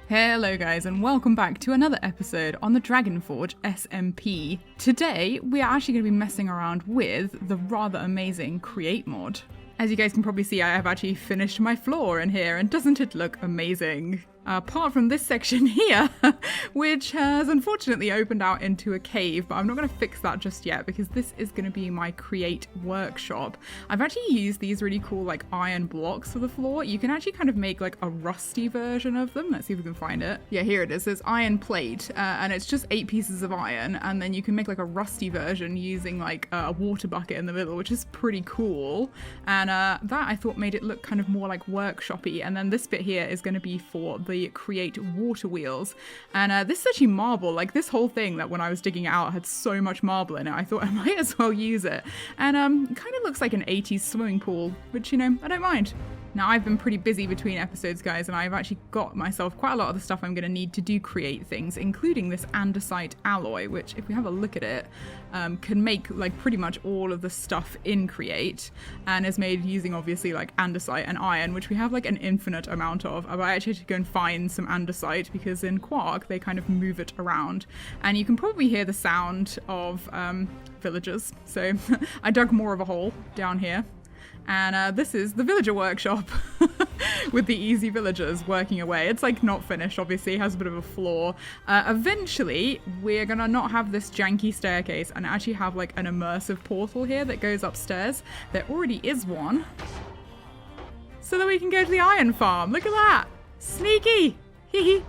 Hello guys and welcome back to another episode on the DragonForgeSMP. Today we are actually going to be messing around with the rather amazing Create mod. As you guys can probably see, I have actually finished my floor in here, and doesn't it look amazing? Apart from this section here, which has unfortunately opened out into a cave, but I'm not going to fix that just yet because this is going to be my Create workshop. I've actually used these really cool like iron blocks for the floor. You can actually kind of make like a rusty version of them. Let's see if we can find it. Yeah, here it is. There's iron plate and it's just 8 pieces of iron, and then you can make like a rusty version using like a water bucket in the middle, which is pretty cool. And that I thought made it look kind of more like workshop-y. And then this bit here is going to be for the Create water wheels, and this is actually marble. Like this whole thing that when I was digging it out had so much marble in it, I thought I might as well use it. And kind of looks like an 80s swimming pool, which, you know, I don't mind. Now, I've been pretty busy between episodes, guys, and I've actually got myself quite a lot of the stuff I'm going to need to do Create things, including this andesite alloy, which, if we have a look at it, can make like pretty much all of the stuff in Create, and is made using obviously like andesite and iron, which we have like an infinite amount of. But I actually had to go and find some andesite because in Quark they kind of move it around, and you can probably hear the sound of villagers. So I dug more of a hole down here. And this is the villager workshop with the easy villagers working away. It's like not finished, obviously, it has a bit of a flaw. Eventually, we're gonna not have this janky staircase and actually have like an immersive portal here that goes upstairs. There already is one. So that we can go to the iron farm. Look at that! Sneaky! Hee.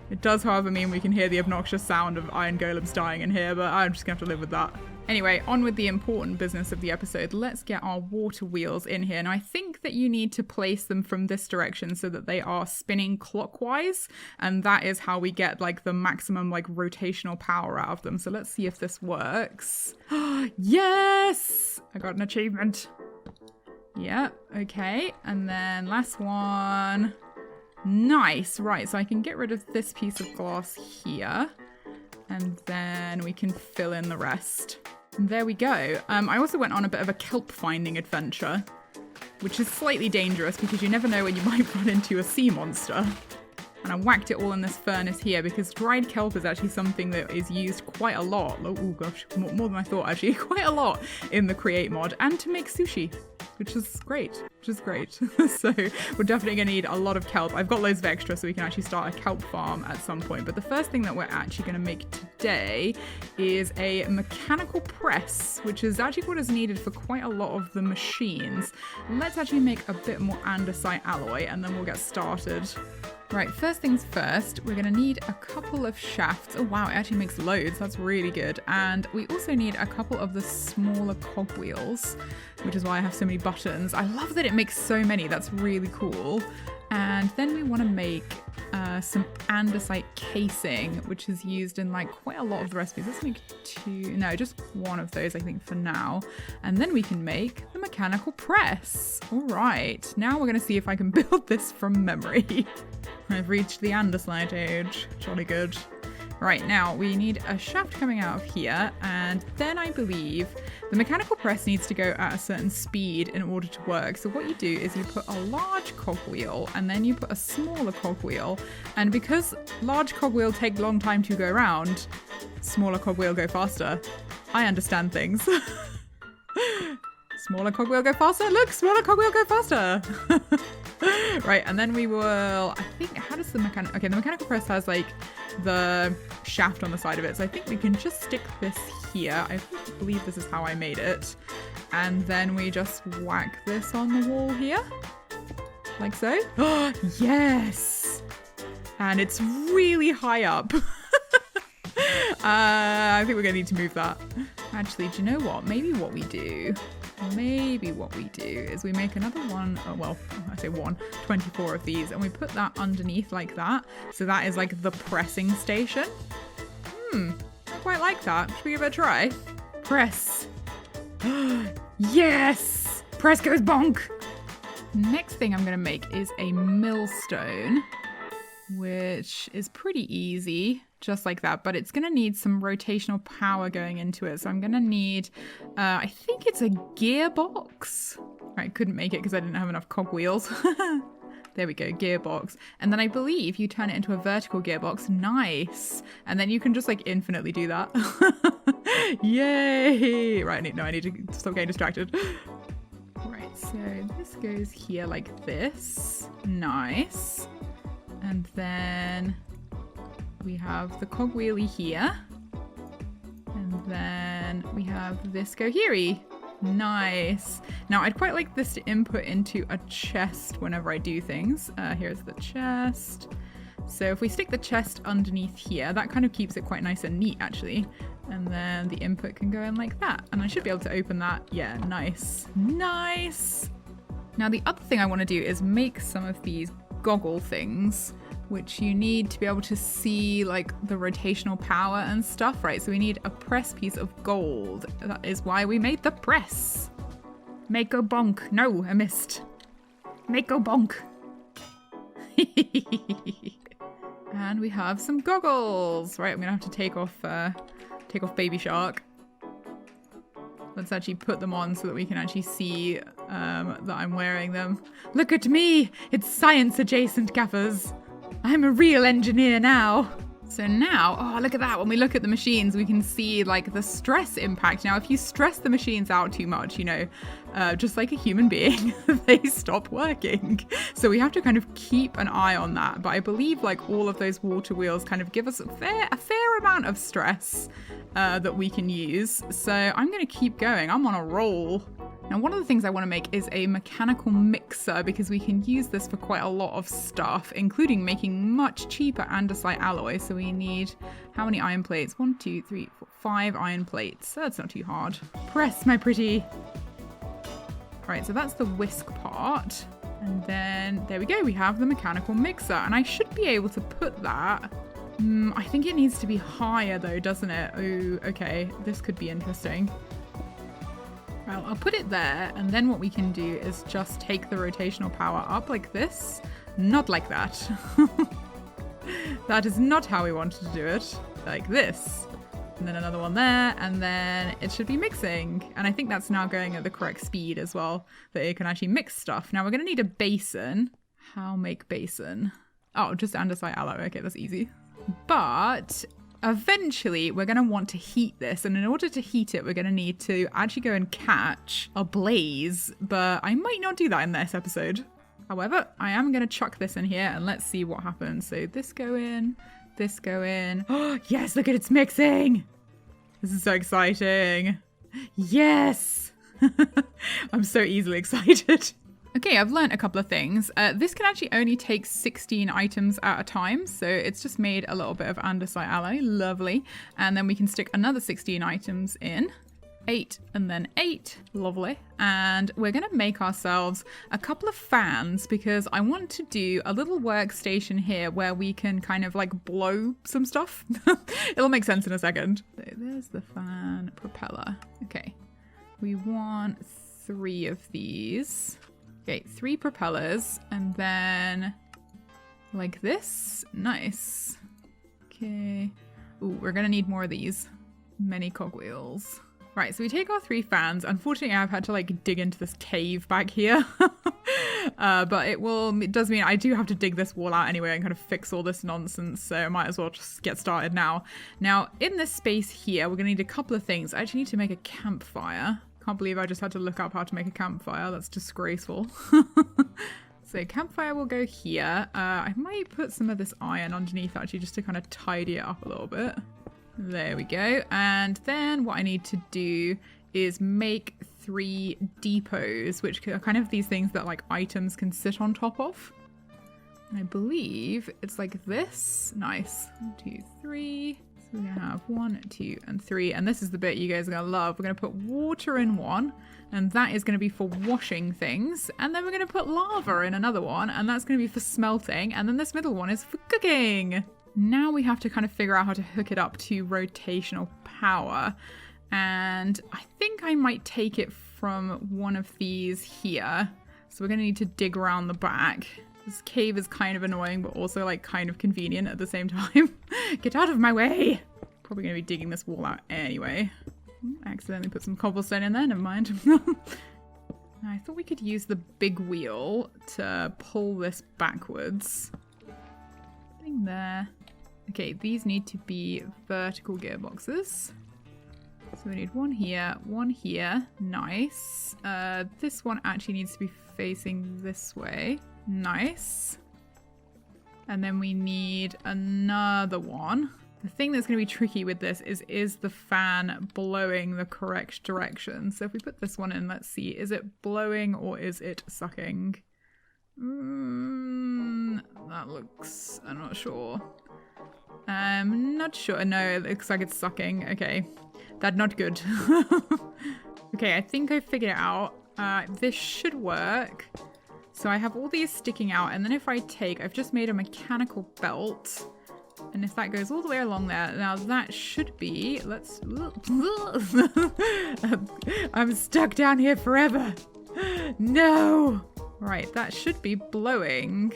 It does, however, mean we can hear the obnoxious sound of iron golems dying in here, but I'm just gonna have to live with that. Anyway, on with the important business of the episode. Let's get our water wheels in here. Now, I think that you need to place them from this direction so that they are spinning clockwise, and that is how we get like the maximum like rotational power out of them. So let's see if this works. Yes! I got an achievement. Yeah, okay. And then last one. Nice. Right, so I can get rid of this piece of glass here, and then we can fill in the rest. And there we go. I also went on a bit of a kelp finding adventure, which is slightly dangerous because you never know when you might run into a sea monster. And I whacked it all in this furnace here because dried kelp is actually something that is used quite a lot. Oh gosh, more than I thought actually. Quite a lot in the Create mod, and to make sushi, which is great. So we're definitely going to need a lot of kelp. I've got loads of extra so we can actually start a kelp farm at some point. But the first thing that we're actually going to make today is a mechanical press, which is actually what is needed for quite a lot of the machines. Let's actually make a bit more andesite alloy and then we'll get started. Right, first things first, we're going to need a couple of shafts. Oh wow, it actually makes loads. That's really good. And we also need a couple of the smaller cogwheels, which is why I have so many buttons. I love that it makes so many. That's really cool. And then we want to make some andesite casing, which is used in like quite a lot of the recipes. Let's make just one of those, I think, for now. And then we can make the mechanical press. All right, now we're going to see if I can build this from memory. I've reached the andesite age. Jolly good. Right, now we need a shaft coming out of here, and then I believe the mechanical press needs to go at a certain speed in order to work. So what you do is you put a large cogwheel and then you put a smaller cogwheel, and because large cogwheel take a long time to go around, smaller cogwheel go faster. I understand things. Smaller cogwheel go faster? Look, smaller cogwheel go faster! Right, and then we will, I think, how does the mechanical, okay, the mechanical press has like the shaft on the side of it, so I think we can just stick this here. I believe this is how I made it. And then we just whack this on the wall here, like so. Oh, yes! And it's really high up. I think we're gonna need to move that. Actually, do you know what? Maybe what we do is we make another one, oh, well, I say 24 of these, and we put that underneath like that. So that is like the pressing station. I quite like that. Should we give it a try? Press. Yes! Press goes bonk! Next thing I'm going to make is a millstone, which is pretty easy. Just like that, but it's going to need some rotational power going into it. So I'm going to need, I think it's a gearbox. Right, couldn't make it because I didn't have enough cogwheels. There we go, gearbox. And then I believe you turn it into a vertical gearbox. Nice. And then you can just like infinitely do that. Yay. Right, I need to stop getting distracted. Right, so this goes here like this. Nice. And then we have the cogwheelie here. And then we have this go here-y. Nice. Now, I'd quite like this to input into a chest whenever I do things. Here's the chest. So if we stick the chest underneath here, that kind of keeps it quite nice and neat, actually. And then the input can go in like that. And I should be able to open that. Yeah, nice. Nice. Now, the other thing I want to do is make some of these goggle things, which you need to be able to see like the rotational power and stuff, right? So we need a press piece of gold. That is why we made the press. Make go bonk. No, I missed. Make go bonk. And we have some goggles. Right, I'm gonna have to take off Baby Shark. Let's actually put them on so that we can actually see that I'm wearing them. Look at me! It's science adjacent, gaffers. I'm a real engineer now. So now, oh, look at that. When we look at the machines, we can see like the stress impact. Now, if you stress the machines out too much, you know, just like a human being, they stop working. So we have to kind of keep an eye on that. But I believe like all of those water wheels kind of give us a fair amount of stress that we can use. So I'm going to keep going. I'm on a roll. Now, one of the things I want to make is a mechanical mixer because we can use this for quite a lot of stuff, including making much cheaper andesite alloy. So we need, how many iron plates? 1, 2, 3, 4, 5 iron plates. That's not too hard. Press, my pretty. Right, so that's the whisk part. And then there we go. We have the mechanical mixer and I should be able to put that. I think it needs to be higher though, doesn't it? Oh, okay. This could be interesting. Well, I'll put it there, and then what we can do is just take the rotational power up like this. Not like that. That is not how we wanted to do it. Like this. And then another one there, and then it should be mixing. And I think that's now going at the correct speed as well, that it can actually mix stuff. Now we're going to need a basin. How make basin? Oh, just andesite alloy. Okay, that's easy. But eventually, we're going to want to heat this, and in order to heat it, we're going to need to actually go and catch a blaze, but I might not do that in this episode. However, I am going to chuck this in here, and let's see what happens. So this go in, this go in. Oh, yes, look at it's mixing! This is so exciting. Yes! I'm so easily excited. Okay, I've learned a couple of things. This can actually only take 16 items at a time, so it's just made a little bit of andesite alloy. Lovely. And then we can stick another 16 items in. 8 and then 8. Lovely. And we're going to make ourselves a couple of fans because I want to do a little workstation here where we can kind of like blow some stuff. It'll make sense in a second. So there's the fan propeller. Okay. We want 3 of these. Okay, 3 propellers, and then like this. Nice. Okay. Ooh, we're gonna need more of these. Many cogwheels. Right, so we take our 3 fans. Unfortunately, I've had to like dig into this cave back here. But it does mean I do have to dig this wall out anyway and kind of fix all this nonsense. So I might as well just get started now. Now, in this space here, we're gonna need a couple of things. I actually need to make a campfire. Can't believe I just had to look up how to make a campfire. That's disgraceful. So campfire will go here. I might put some of this iron underneath actually just to kind of tidy it up a little bit. There we go. And then what I need to do is make 3 depots, which are kind of these things that like items can sit on top of. And I believe it's like this. Nice. 1, 2, 3. We're going to have 1, 2, and 3. And this is the bit you guys are going to love. We're going to put water in one, and that is going to be for washing things. And then we're going to put lava in another one, and that's going to be for smelting. And then this middle one is for cooking. Now we have to kind of figure out how to hook it up to rotational power. And I think I might take it from one of these here. So we're going to need to dig around the back. This cave is kind of annoying, but also like kind of convenient at the same time. Get out of my way! Probably going to be digging this wall out anyway. I accidentally put some cobblestone in there, never mind. I thought we could use the big wheel to pull this backwards. Thing there. Okay, these need to be vertical gearboxes. So we need one here, one here. Nice. This one actually needs to be facing this way. Nice. And then we need another one. The thing that's going to be tricky with this is the fan blowing the correct direction? So if we put this one in, let's see. Is it blowing or is it sucking? That looks... I'm not sure. Not sure. No, it looks like it's sucking. Okay. That's not good. Okay, I think I figured it out. This should work. So I have all these sticking out, and then if I take... I've just made a mechanical belt. And if that goes all the way along there, now that should be... Let's... I'm stuck down here forever. No! Right, that should be blowing.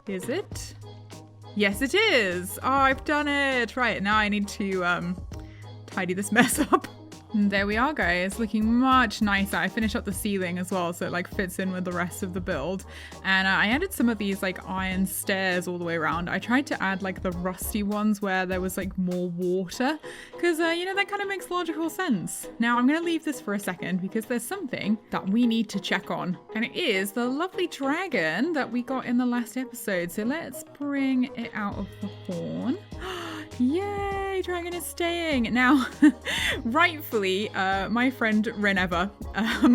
Is it? Yes, it is! Oh, I've done it! Right, now I need to tidy this mess up. And there we are, guys, looking much nicer. I finished up the ceiling as well, so it like fits in with the rest of the build. And I added some of these like iron stairs all the way around. I tried to add like the rusty ones where there was like more water, because you know, that kind of makes logical sense. Now I'm gonna leave this for a second because there's something that we need to check on, and it is the lovely dragon that we got in the last episode. So let's bring it out of the horn. Yay, dragon is staying. Now, rightfully, my friend Reneva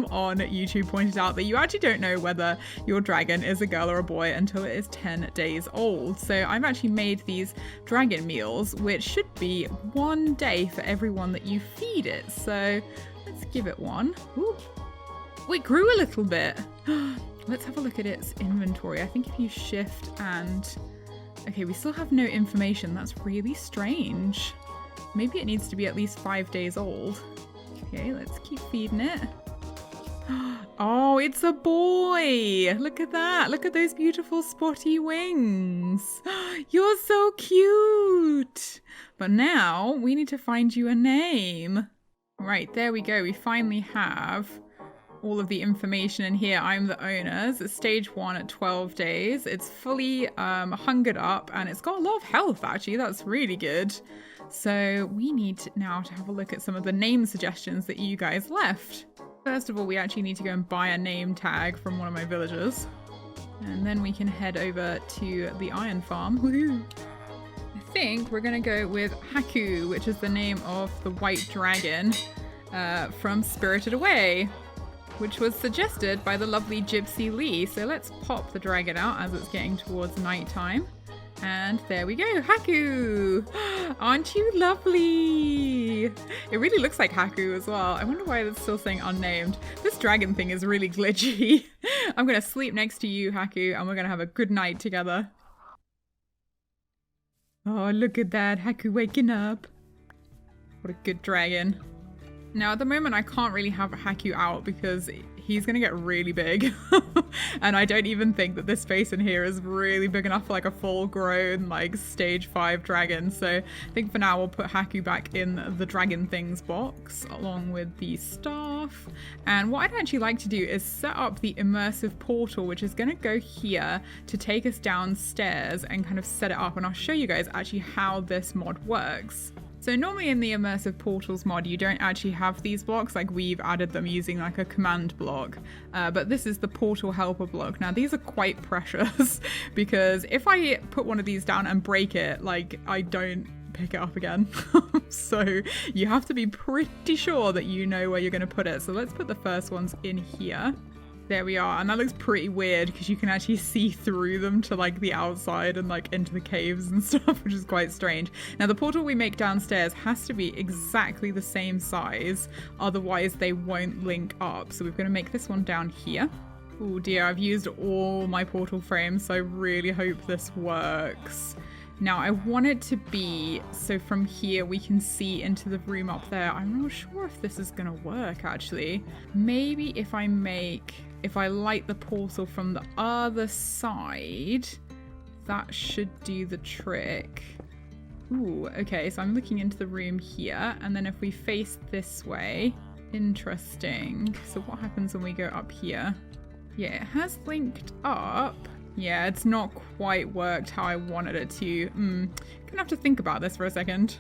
on YouTube pointed out that you actually don't know whether your dragon is a girl or a boy until it is 10 days old. So I've actually made these dragon meals, which should be 1 day for everyone that you feed it. So let's give it one. Ooh. Oh, it grew a little bit. Let's have a look at its inventory. I think if you shift and... Okay, we still have no information. That's really strange. Maybe it needs to be at least 5 days old. Okay, let's keep feeding it. Oh, it's a boy! Look at that. Look at those beautiful spotty wings. You're so cute! But now we need to find you a name. Right, there we go. We finally have all of the information in here. I'm the owners. It's stage 1 at 12 days. It's fully hungered up and it's got a lot of health actually. That's really good. So we need now to have a look at some of the name suggestions that you guys left. First of all, we actually need to go and buy a name tag from one of my villagers. And then we can head over to the iron farm. Woohoo! I think we're gonna go with Haku, which is the name of the white dragon from Spirited Away, which was suggested by the lovely Gypsy Lee. So let's pop the dragon out as it's getting towards nighttime. And there we go, Haku! Aren't you lovely? It really looks like Haku as well. I wonder why it's still saying unnamed. This dragon thing is really glitchy. I'm gonna sleep next to you, Haku, and we're gonna have a good night together. Oh, look at that, Haku waking up. What a good dragon. Now, at the moment, I can't really have Haku out because he's going to get really big. And I don't even think that this space in here is really big enough for like a full-grown, like, stage 5 dragon. So I think for now, we'll put Haku back in the dragon things box along with the staff. And what I'd actually like to do is set up the immersive portal, which is going to go here to take us downstairs and kind of set it up. And I'll show you guys actually how this mod works. So normally in the Immersive Portals mod, you don't actually have these blocks, like we've added them using like a command block, but this is the portal helper block. Now these are quite precious because if I put one of these down and break it, like I don't pick it up again. So you have to be pretty sure that you know where you're going to put it. So let's put the first ones in here. There we are, and that looks pretty weird because you can actually see through them to like the outside and like into the caves and stuff, which is quite strange. Now the portal we make downstairs has to be exactly the same size, otherwise they won't link up. So we're going to make this one down here. Oh dear, I've used all my portal frames, so I really hope this works. Now I want it to be so from here we can see into the room up there. I'm not sure if this is gonna work actually. Maybe if I light the portal from the other side, that should do the trick. Ooh, okay, so I'm looking into the room here, and then if we face this way, Interesting. So what happens when we go up here? Yeah, it has linked up. Yeah, it's not quite worked how I wanted it to. Gonna have to think about this for a second.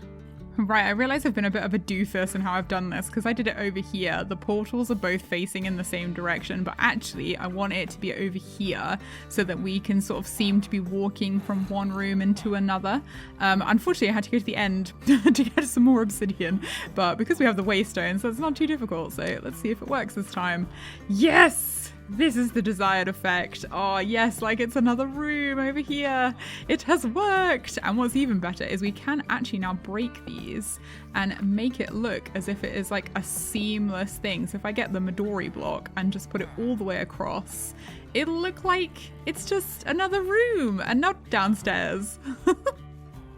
Right, I realize I've been a bit of a doofus in how I've done this because I did it over here. The portals are both facing in the same direction, but actually I want it to be over here so that we can sort of seem to be walking from one room into another. Unfortunately, I had to go to the end to get some more obsidian, but because we have the waystone, so it's not too difficult. So let's see if it works this time. Yes! This is the desired effect. Oh yes, like it's another room over here. It has worked. And what's even better is we can actually now break these and make it look as if it is like a seamless thing. So if I get the Midori block and just put it all the way across, it'll look like it's just another room and not downstairs.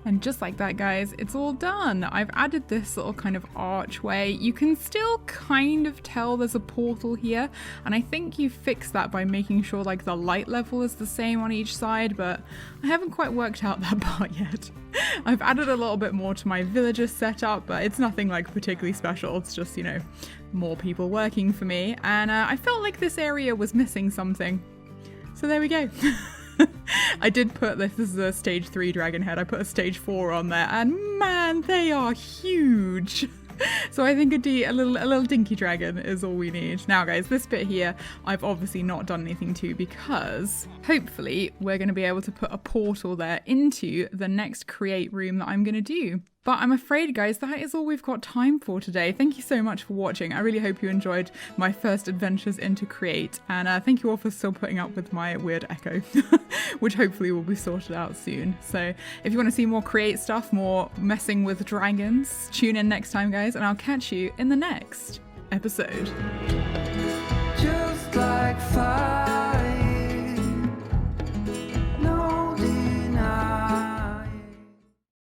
And just like that, guys, it's all done. I've added this little kind of archway. You can still kind of tell there's a portal here, and I think you fix that by making sure like the light level is the same on each side, but I haven't quite worked out that part yet. I've added a little bit more to my villager setup, but it's nothing like particularly special. It's just, you know, more people working for me, and I felt like this area was missing something. So there we go. I did put this is a stage 3 dragon head. I put a stage 4 on there, and man, they are huge. So I think a little dinky dragon is all we need. Now guys, this bit here, I've obviously not done anything to because hopefully we're going to be able to put a portal there into the next create room that I'm going to do. But I'm afraid, guys, that is all we've got time for today. Thank you so much for watching. I really hope you enjoyed my first adventures into Create. And thank you all for still putting up with my weird echo, which hopefully will be sorted out soon. So if you want to see more Create stuff, more messing with dragons, tune in next time, guys, and I'll catch you in the next episode. Just like fire.